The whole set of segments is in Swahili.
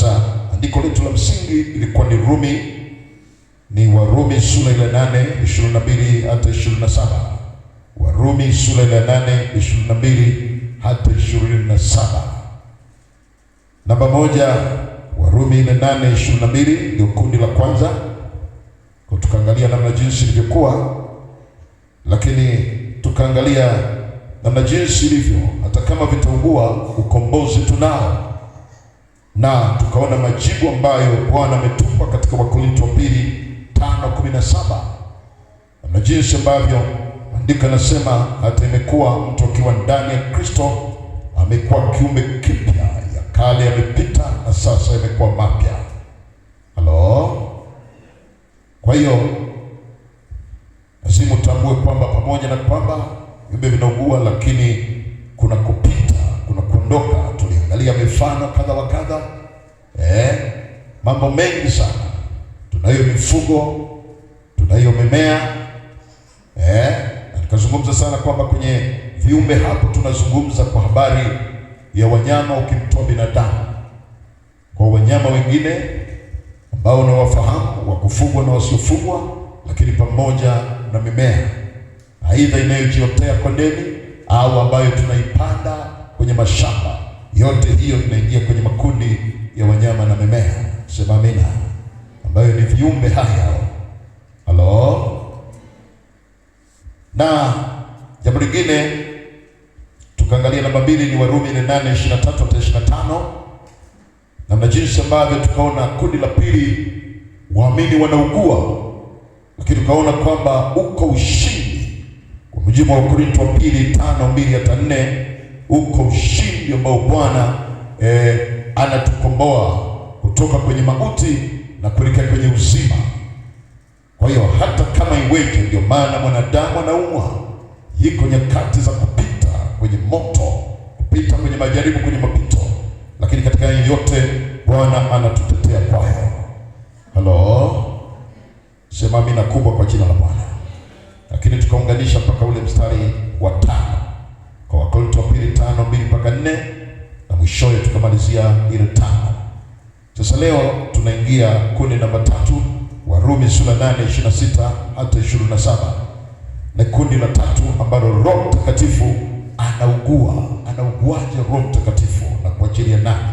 Sasa andiko letu la msingi ilikuwa ni Warumi sura ile 8:22 hata 27. Warumi sura ile 8:22 hata 27. Namba moja, Warumi ile 8:22 ndio kundi la kwanza. Kwa tukaangalia namna jinsi ilivyokuwa, lakini tukaangalia namna jinsi ilivyo hata kama vitaugua ukombozi tunao, na tukaona majibu ambayo Bwana ametupa katika Wakorintho 2:5-17, na jinsi ambavyo andiko nasema hata imekuwa mtu akiwa ndani ya Kristo amekuwa kiumbe kipya, ya kale yamepita na sasa yamekuwa mapya. Halo. Kwa hiyo lazima utambue kwamba pamoja na kwamba viumbe vinaugua, lakini kuna kupita, kuna kuondoka. Tuliangalia mifano kadha wa kadha, mambo mengi sana. Tunayo mifugo, tunayo mimea, na nikazungumza sana kwamba kwenye viumbe hapo tunazungumza kwa habari ya wanyama ukimtoa binadamu. Kwa wanyama wengine ambao unawafahamu, wa kufugwa na wasiofugwa, lakini pamoja na mimea aidha inayojiotea kondeni au ambayo tunaipanda kwenye mashamba, yote hiyo inaingia kwenye makundi ya wanyama na mimea. Sema amina. Ambayo ni viumbe haya. Halo. Na jambo lingine tukaangalia namba 2 ni Warumi 8:23-25, namna jinsi ambavyo tukaona kundi la pili waamini wanaugua, lakini tukaona kwamba uko ushindi kwa mujibu wa Wakorintho 2:5-2-4. Uko ushindi ambao Bwana anatukomboa kutoka kwenye mauti na kuelekea kwenye uzima. Kwa hiyo hata kama iweje, ndio maana mwanadamu anaumwa, yiko nyakati za kupita kwenye moto, kupita kwenye majaribu, kwenye mapito, lakini katika yote Bwana anatutetea kwayo. Halo. Sema amina kubwa kwa jina la Bwana. Lakini tukaunganisha mpaka ule mstari wa 5 kwa Wakorintho 2:5-4, na mwishowe tukamalizia ile 5. Sasa leo tunaingia kundi namba 3, Warumi sura 8:26 hata 27. Na kundi la 3 ambalo Roho Mtakatifu anaugua. Anauguaje Roho Mtakatifu na kwa ajili ya nani?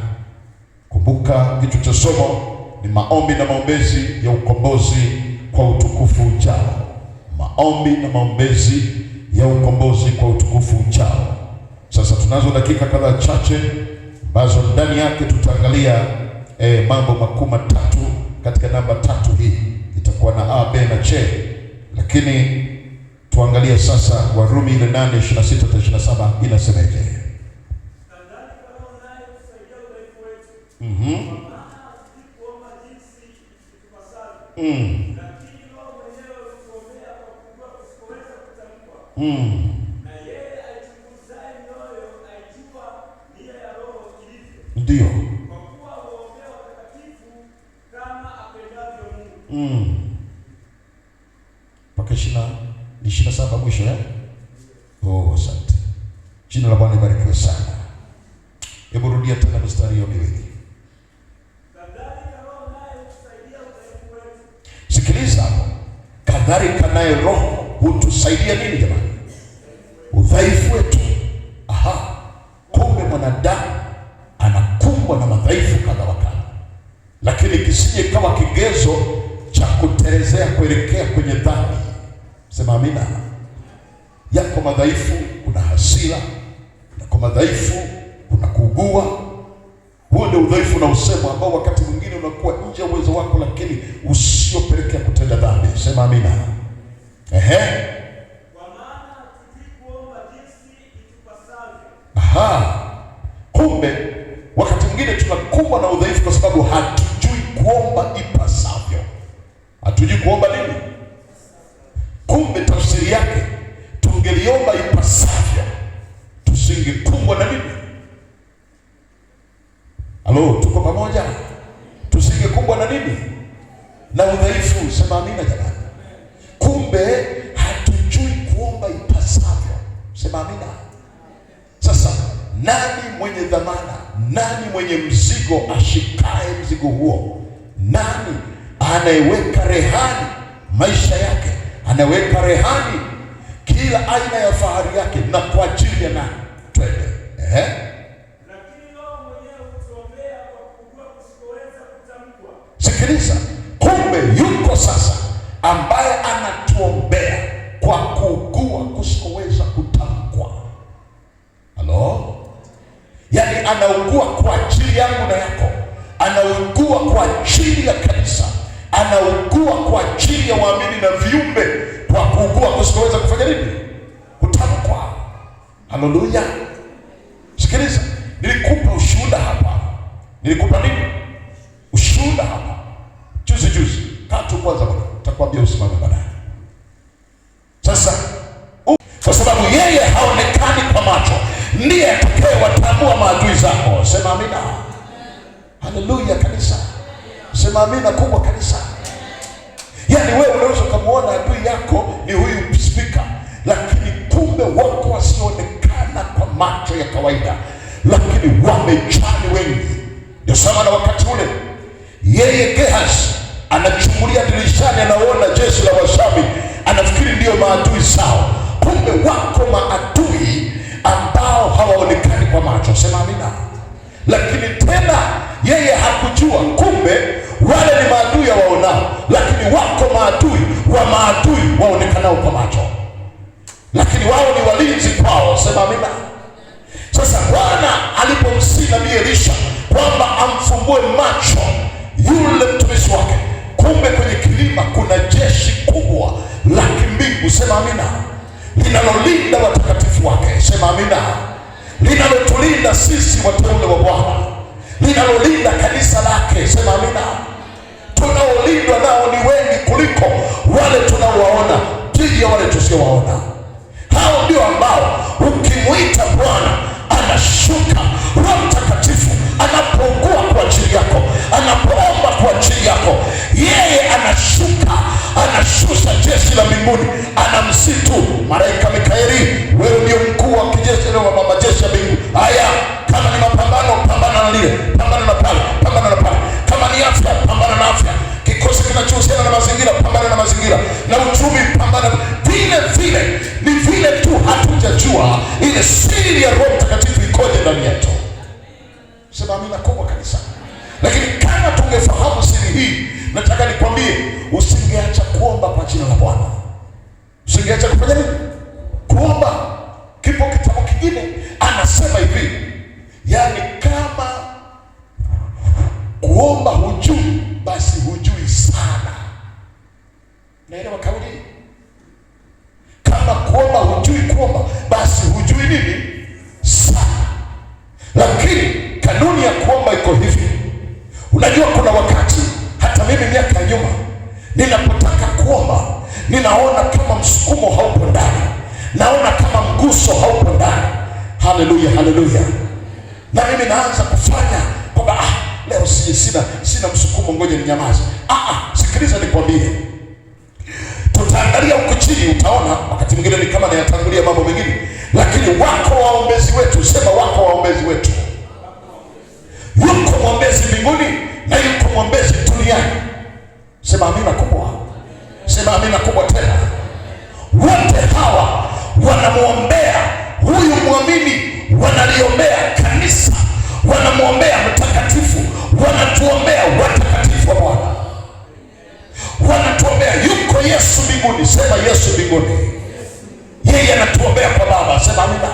Kumbuka kichwa cha somo ni maombi na maombezi ya ukombozi kwa utukufu ujao. Maombi na maombezi ya ukombozi kwa utukufu ujao. Sasa tunazo dakika kadhaa chache ambazo ndani yake tutaangalia mambo makuu matatu katika namba 3 hii. Itakuwa na A, B na C. Lakini tuangalie sasa Warumi ile 8:26-27 inasemeje? Ndio. Mpaka 27 mwisho asante. Jina la Bwana libarikiwe sana. Hebu rudia tena mstari hiyo miwili. Sikiliza hapo. Kadhalika naye Roho hutusaidia nini jamani? Udhaifu wetu. Kumbe mwanadamu anakumbwa na madhaifu kadha wa kadha, lakini kisije kama kigezo cha kutelezea kuelekea kwenye dhambi. Sema amina. Yako madhaifu, kuna hasira, yako madhaifu, kuna kuugua. Huo ndio udhaifu na usemo ambao wakati mwingine unakuwa nje ya uwezo wako, lakini usiopelekea kutenda dhambi. Sema amina. Kwa maana tulikuomba jinsi itupasavyo. Kumbe wakati mwingine tunakumbwa na udhaifu kwa sababu hatujui kuomba ipasavyo. Hatujui kuomba nini? Kumbe tafsiri yake tungeliomba ipasavyo, tusingekumbwa na nini? Halo, tuko pamoja? Tusingekumbwa na nini? Na udhaifu. Sema amina jamani. Kumbe hatujui kuomba ipasavyo. Sema amina. Sasa nani mwenye dhamana? nani mwenye mzigo ashikae mzigo huo? Nani anayeweka rehani maisha yake, anaweka rehani kila aina ya fahari yake, na kwa ajili ya nani? Twende. Lakini Roho mwenyewe hutuombea kwa kuugua kusikoweza kutamkwa. Sikiliza, kumbe yuko sasa ambaye anatuombea kwa kuugua kusikoweza kutamkwa. Halo? Yaani anaugua kwa ajili yangu na yako, anaugua kwa ajili ya kanisa, anaugua kwa ajili ya waamini na viumbe, kwa kuugua kusikoweza kufanya nini? Kutamkwa. Haleluya. Sikiliza, nilikupa ushuhuda hapa. Nilikupa nini? Ushuhuda hapa juzi. Tatu kwanza bwana, nitakwambia usimame baadaye. Sasa kwa sababu yeye haonekani kwa macho, ndiye atakayewatambua maadui zako. Sema amina. Haleluya kanisa. Sema amina kubwa kanisa. Yaani wewe unaweza kumuona adui yako ni huyu speaker, lakini kumbe wako wasioonekana kwa macho ya kawaida, lakini wamejani wengi. Ndio sababu na wakati ule yeye Gehazi anachungulia dirishani, anaona jeshi la Washami, anafikiri ndio maadui zao. Kumbe wako maadui ambao hawaonekani kwa macho. Sema amina. Lakini tena yeye hakujua kumbe wale ni maadui waonao, lakini wako maadui wa maadui waonekanao kwa macho, lakini wao ni walinzi kwao. Sema amina. Sasa Bwana alipomsihi nabii Elisha kwamba amfumbue macho yule mtumishi wake, kumbe kwenye kilima kuna jeshi kubwa la kimbingu. Sema amina. Linalolinda watakatifu wake. Sema amina. Linalotulinda sisi wateule wa Bwana, linalolinda kanisa lake. Sema amina. Tunaolindwa nao ni wengi kuliko wale tunaowaona, dhidi ya wale tusiowaona. Hao ndio ambao ukimwita Bwana anashuka. Roho Mtakatifu anapougua kwa ajili yako, anapoomba kwa ajili yako, yeye anashuka, anashusha jeshi la mbinguni, anamsitu malaika Mikaeli, wewe ndio mkuu wa kijeshi wa majeshi ya mbingu. Haya, kama ni mapambano, pambana na lile, pambana na pale, pambana na pale. Kama ni afya, pambana na afya. Kikosi kinachohusiana na mazingira, pambana na mazingira. Na uchumi, pambana. Vile ni vile tu hatujajua ile siri ya Roho Mtakatifu ikoje ndani yetu. Sema amina kubwa kanisa. Lakini kama tungefahamu siri hii, nataka nikwambie, usingeacha kuomba kwa jina la Bwana. Usingeacha kufanya nini? Kuomba. Kipo kitabu kingine anasema hivi, yaani kama kuomba hujui, basi hujui sana. Naelewa kauli? Kama kuomba hujui kuomba, basi hujui nini? Sana. Lakini kanuni ya kuomba iko hivi. Unajua kuna wakati hata mimi miaka ya nyuma ninapotaka kuomba, ninaona kama msukumo haupo ndani, naona kama mguso haupo ndani. Haleluya, haleluya. Na mimi naanza kufanya kwamba leo sina msukumo, ngoja ninyamaze. Sikiliza nikwambie. Tutaangalia huko chini, utaona wakati mwingine ni kama nayatangulia mambo mengine, lakini wako waombezi wetu. Sema wako waombezi wetu. Yuko mwombezi mbinguni na yuko mwombezi duniani. Sema amina kubwa. Sema amina kubwa tena. Wote hawa wanamwombea huyu muamini, wanaliombea kanisa, wanamwombea mtakatifu, wanatuombea watakatifu wa Bwana, wanatuombea. Yuko Yesu mbinguni. Sema Yesu mbinguni. Yeye anatuombea kwa Baba. Sema amina.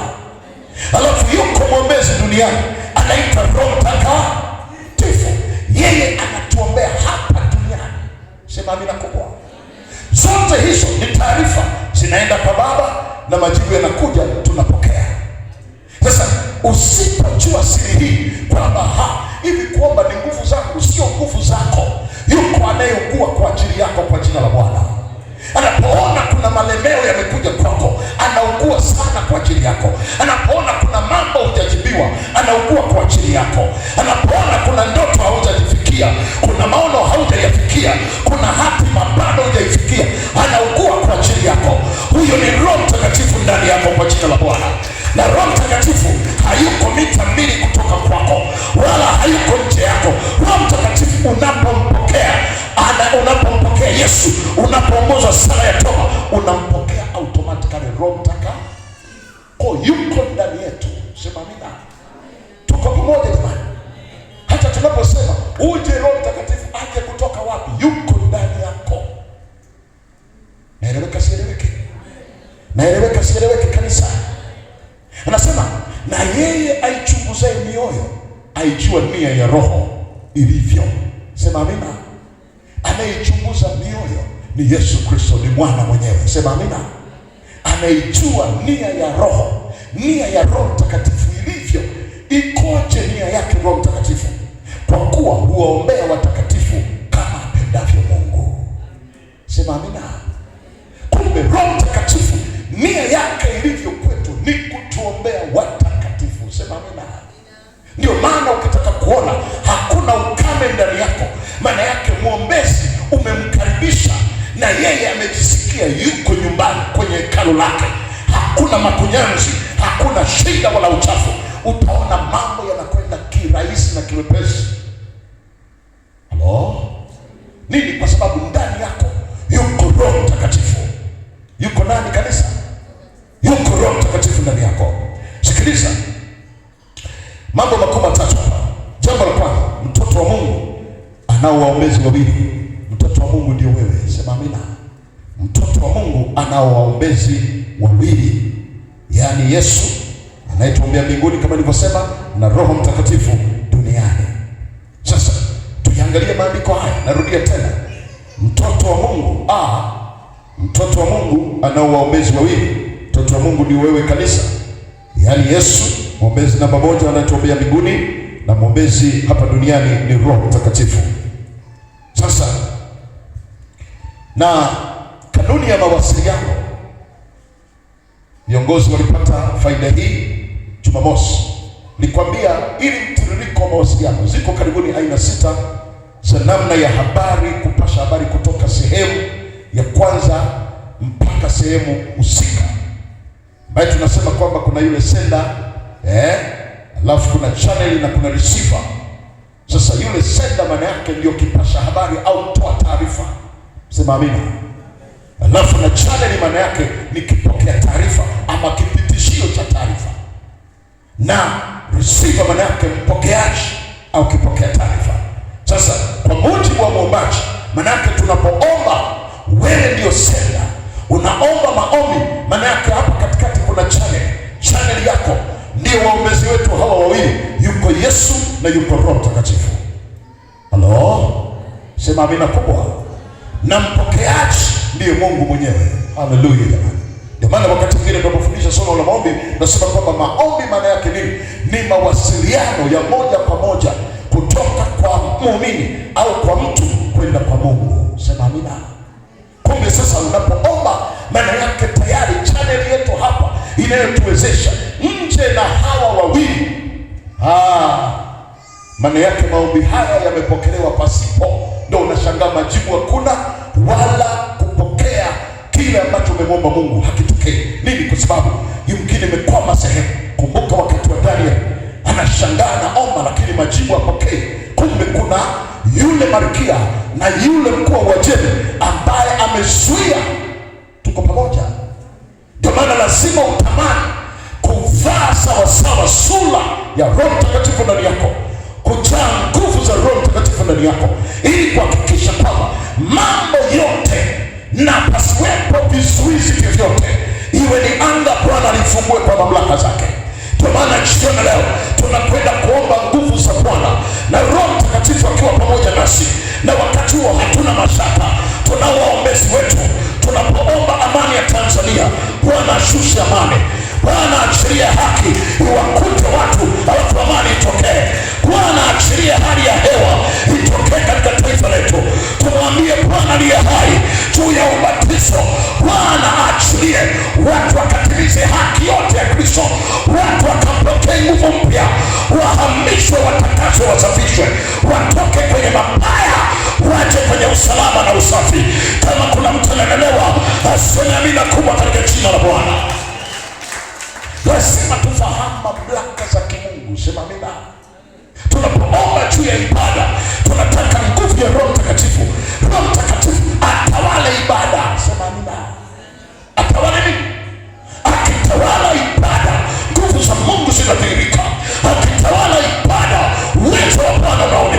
Alafu yuko mwombezi duniani, anaitwa Roho Mtakatifu. Yeye anatuombea hapa duniani. Sema amina kubwa. Zote hizo ni taarifa zinaenda kwa Baba na majibu yanakuja, tunapokea. Sasa usipojua siri hii kwamba hivi kuomba ni nguvu zangu, sio nguvu zako. Yuko anayeugua kwa ajili yako kwa jina la Bwana. Anapoona kuna malemeo yamekuja kwako, anaugua sana kwa ajili yako. Anapoona kuna mambo hujajibiwa, anaugua kwa ajili yako. Anapoona kuna ndoto haujajifikia, kuna maono haujayafikia, kuna hatima bado hujaifikia, anaugua kwa ajili yako. Huyo ni Roho Mtakatifu ndani yako kwa jina la Bwana. Na Roho Mtakatifu hayuko mita 2 kutoka kwako. tunaposema uje Roho Mtakatifu, aje kutoka wapi? Yuko ndani yako. Naeleweka sieleweke? Naeleweka sieleweke kanisa? Anasema na yeye aichunguzaye mioyo aijua nia ya roho ilivyo. Sema amina. Anayechunguza mioyo ni Yesu Kristo, ni mwana mwenyewe. Sema amina. Anaijua nia ya roho, nia ya Roho Mtakatifu ilivyo. Ikoje nia yake Roho Mtakatifu? Kwa kuwa huwaombea watakatifu kama apendavyo Mungu. Sema amina. Kumbe Roho Mtakatifu nia yake ilivyo kwetu ni kutuombea watakatifu. Sema amina. Ndio maana ukitaka kuona hakuna ukame ndani yako, maana yake mwombezi umemkaribisha na yeye amejisikia yuko nyumbani kwenye hekalu lake. Hakuna makunyanzi, hakuna shida wala uchafu. Utaona mambo yanakwenda kirahisi na kiwepesi. Halo? Nini? Kwa sababu ndani yako yuko Roho Mtakatifu. Yuko nani kanisa? Yuko Roho Mtakatifu ndani yako. Sikiliza. Mambo makuu matatu hapa. Jambo la kwanza, mtoto wa Mungu anao waombezi wawili. Mtoto wa Mungu ndio wewe. Sema amina. Mtoto wa Mungu anao waombezi wawili, yaani Yesu anayetuombea mbinguni kama nilivyosema, na Roho Mtakatifu duniani. Sasa tuangalie maandiko haya. Narudia tena, mtoto wa Mungu mtoto wa Mungu anao waombezi wawili. Mtoto wa Mungu ndio wewe kanisa, yaani Yesu mwombezi namba moja anayetuombea mbinguni, na mwombezi hapa duniani ni Roho Mtakatifu. Sasa na kanuni ya mawasiliano, viongozi walipata faida hii Jumamosi. Nikwambia ili mtiririko wa mawasiliano, ziko karibuni aina 6 za namna ya habari, kupasha habari kutoka sehemu ya kwanza mpaka sehemu husika, ambaye tunasema kwamba kuna yule sender, alafu kuna channel na kuna receiver. Sasa yule sender maana yake ndio kipasha habari au toa taarifa. Sema amina. Alafu na channel maana yake ni kipokea taarifa ama kipitishio cha taarifa, na receiver maana yake mpokeaji au kipokea taarifa. Sasa kwa mujibu wa muombaji, maana yake tunapoomba, wewe ndio sender, unaomba maombi, maana yake hapa katikati kuna channel yako ndio waombezi wetu hawa wawili, yuko Yesu na yuko Roho Mtakatifu. Halo? Sema amina kubwa. Na mpokeaji ndiye Mungu mwenyewe. Haleluya jamani. Ndio maana wakati mwingine tunapofundisha somo la maombi, nasema kwamba maombi maana yake nini? Ni mawasiliano ya moja kwa moja kutoka kwa muumini au kwa mtu kwenda kwa Mungu. Sema amina. Kumbe sasa unapoomba, maana yake tayari channel yetu hapa inayotuwezesha nje na hawa wawili, maana yake maombi haya yamepokelewa pasipo. Ndio unashangaa majibu hakuna, wala kupokea kile ambacho umemwomba Mungu hakitokei. Nini? Kwa sababu yumkini imekwama sehemu. Kumbuka wakati wa Daniel, anashangaa naomba lakini majibu hapokei. Kumbe kuna yule malkia na yule mkuu wa Uajemi ambaye amezuia. Tuko pamoja? Ndio maana lazima utamani kuvaa sawasawa sura ya Roho Mtakatifu ndani yako, kujaa nguvu za Roho Mtakatifu ndani yako, ili kuhakikisha kwamba mambo yote na pasiwepo vizuizi vyovyote, iwe ni anga Bwana alifungue kwa mamlaka zake. Ndio maana jioni leo tunakwenda kuomba nguvu za Bwana na Roho Mtakatifu akiwa pamoja nasi, na wakati huo hatuna mashaka, tunao waombezi wetu. Tunapoomba amani ya Tanzania, Bwana ashushe amani, Bwana achilie haki iwakute watu, alafu amani itokee. Bwana achilie hali ya hewa itokee katika taifa letu. Tumwambie Bwana aliye hai juu ya ubatizo, Bwana achilie watu wakatimize haki yote ya Kristo, watu wakapokee nguvu mpya, wahamishwe, watakaswe, wasafishwe, watoke kwenye mabaya, waje kwenye usalama na usafi. Kama kuna mtu anaelewa, aseme amina kubwa katika jina la Bwana. Lazima tufahamu mamlaka za kimungu. Sema amina. Tunapoomba juu ya ibada, tunataka nguvu ya Roho Mtakatifu. Roho Mtakatifu atawale ibada. Sema amina. Atawale nini? Akitawala ibada, nguvu za Mungu zinadhihirika. Akitawala ibada, uwezo wa Bwana unaonekana.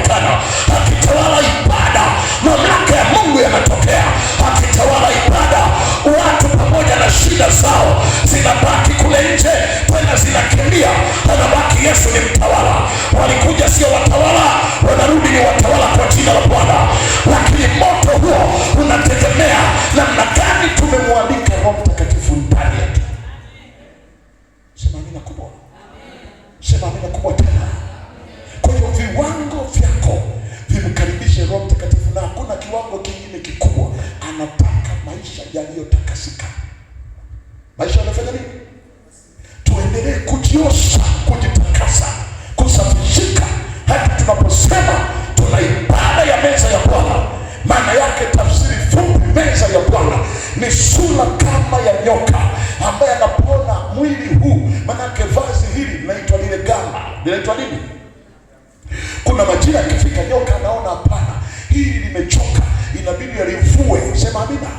hili limechoka, inabidi alivue. Sema amina.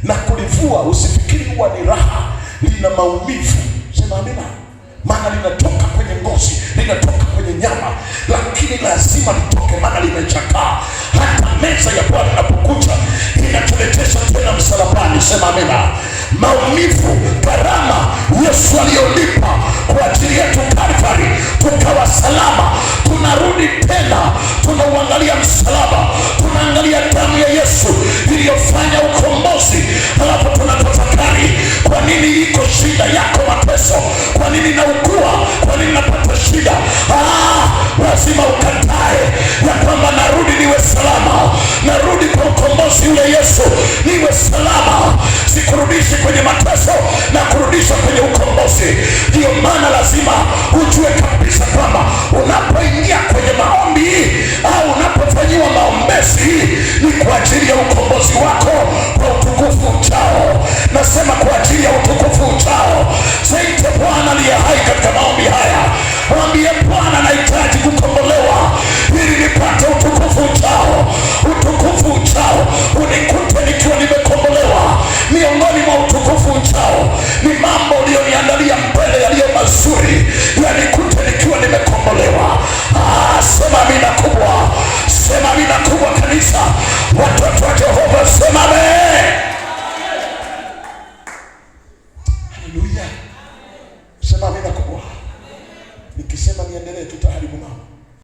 Na kulivua usifikiri huwa ni raha, lina maumivu. Sema amina. Maana linatoka kwenye ngozi, linatoka kwenye nyama, lakini lazima litoke, maana limechakaa. Hata meza ya Bwana inapokuja inatuletesha tena msalabani. Sema amina. Maumivu, gharama Yesu aliyolipa kwa ajili yetu Kalvari, tukawa salama. Tunarudi tena, tunauangalia msalaba, tunaangalia damu ya Yesu iliyofanya ukombozi, halafu tunatafakari kwa nini iko shida yako mateso, kwa nini naugua, kwa nini napata shida. Lazima ukatae ya kwamba narudi niwe salama, narudi kwa ukombozi ule Yesu niwe salama, sikurudishi kwenye mateso na kurudisha kwenye ukombozi. Ndio maana lazima ujue kabisa kwamba unapoingia kwenye maombi au unapofanyiwa maombezi ni kwa ajili ya ukombozi wako kwa utukufu ujao. Nasema kwa ajili ya utukufu ujao. Saite Bwana aliye hai katika maombi haya. Mwambie Bwana, nahitaji kukomboa